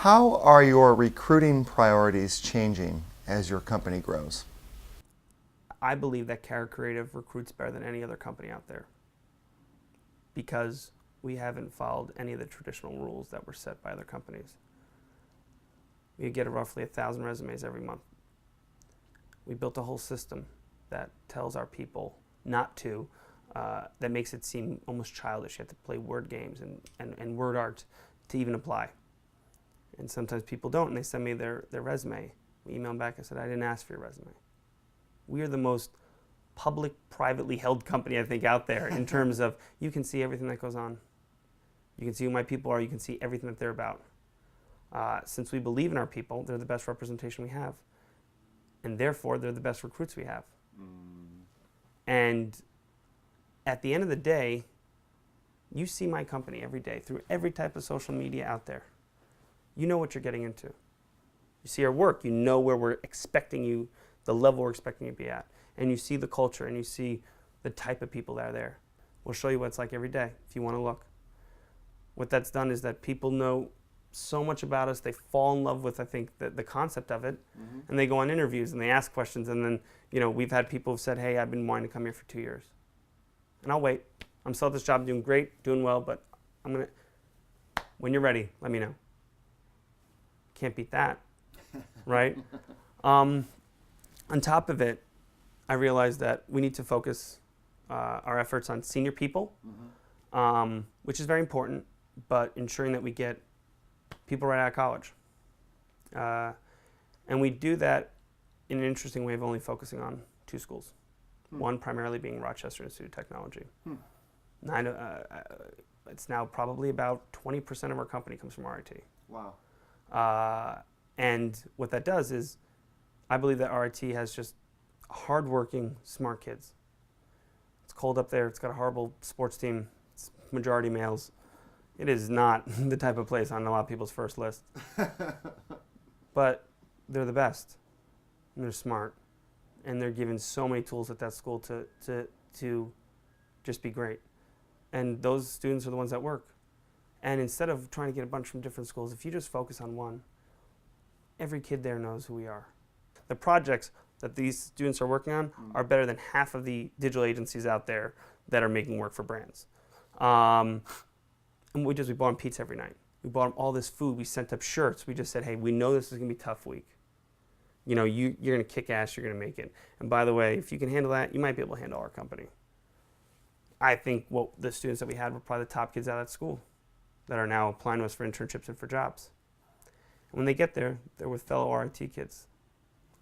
How are your recruiting priorities changing as your company grows? I believe that Cara Creative recruits better than any other company out there because we haven't followed any of the traditional rules that were set by other companies. We get roughly 1,000 resumes every month. We built a whole system that tells our people not to, that makes it seem almost childish. You have to play word games and word art to even apply. And sometimes people don't, and they send me their resume. We email them back, I said, I didn't ask for your resume. We are the most public, privately held company, I think, out there in terms of you can see everything that goes on. You can see who my people are. You can see everything that they're about. Since we believe in our people, they're the best representation we have. And therefore, they're the best recruits we have. And at the end of the day, you see my company every day through every type of social media out there. You know what you're getting into. You see our work. You know where we're expecting you, the level we're expecting you to be at. And you see the culture, and you see the type of people that are there. We'll show you what it's like every day if you want to look. What that's done is that people know so much about us. They fall in love with, I think, the concept of it. And they go on interviews and they ask questions. And then, you know, we've had people who've said, hey, I've been wanting to come here for 2 years. And I'll wait. I'm still at this job doing great, doing well, but I'm going to, when you're ready, let me know. Can't beat that, right? On top of it, I realized that we need to focus our efforts on senior people, which is very important, but ensuring that we get people right out of college. And we do that in an interesting way of only focusing on 2 schools. One primarily being Rochester Institute of Technology. It's now probably about 20% of our company comes from RIT. Wow. And what that does is, I believe that RIT has just hardworking, smart kids. It's cold up there. It's got a horrible sports team. It's majority males. It is not the type of place on a lot of people's first list. But they're the best. And they're smart. And they're given so many tools at that school to just be great. And those students are the ones that work. And instead of trying to get a bunch from different schools, if you just focus on one, every kid there knows who we are. The projects that these students are working on are better than half of the digital agencies out there that are making work for brands. And what we did is we bought them pizza every night. We bought them all this food. We sent up shirts. We just said, hey, we know this is going to be a tough week. You know, you're going to kick ass. You're going to make it. And by the way, if you can handle that, you might be able to handle our company. I think what the students that we had were probably the top kids out of that school that are now applying to us for internships and for jobs. And when they get there, they're with fellow RIT kids.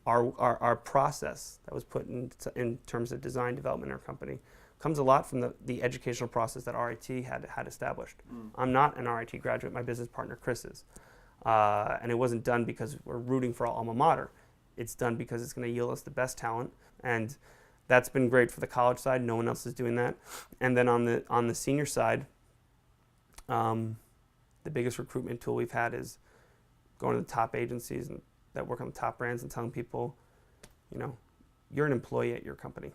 Our process that was put in terms of design development in our company comes a lot from the educational process that RIT had established. I'm not an RIT graduate. My business partner, Chris, is. And it wasn't done because we're rooting for our alma mater. It's done because it's going to yield us the best talent. And that's been great for the college side. No one else is doing that. And then on the senior side, the biggest recruitment tool we've had is going to the top agencies that work on the top brands and telling people, you know, you're an employee at your company.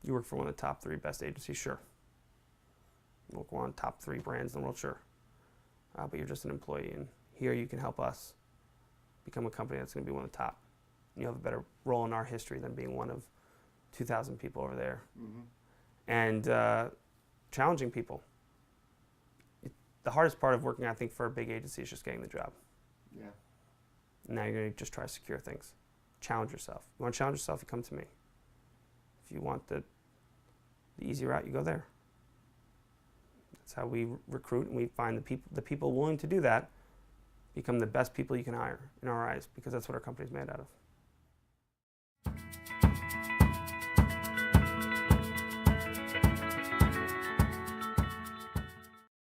You work for one of the top 3 best agencies, sure. You work for one of the top 3 brands in the world, sure. But you're just an employee, and here you can help us become a company that's going to be one of the top. You have a better role in our history than being one of 2,000 people over there. And challenging people. The hardest part of working, I think, for a big agency is just getting the job. Yeah. Now you're going to just try to secure things. Challenge yourself. You want to challenge yourself, you come to me. If you want the easy route, you go there. That's how we recruit, and we find the people willing to do that become the best people you can hire in our eyes, because that's what our company's made out of.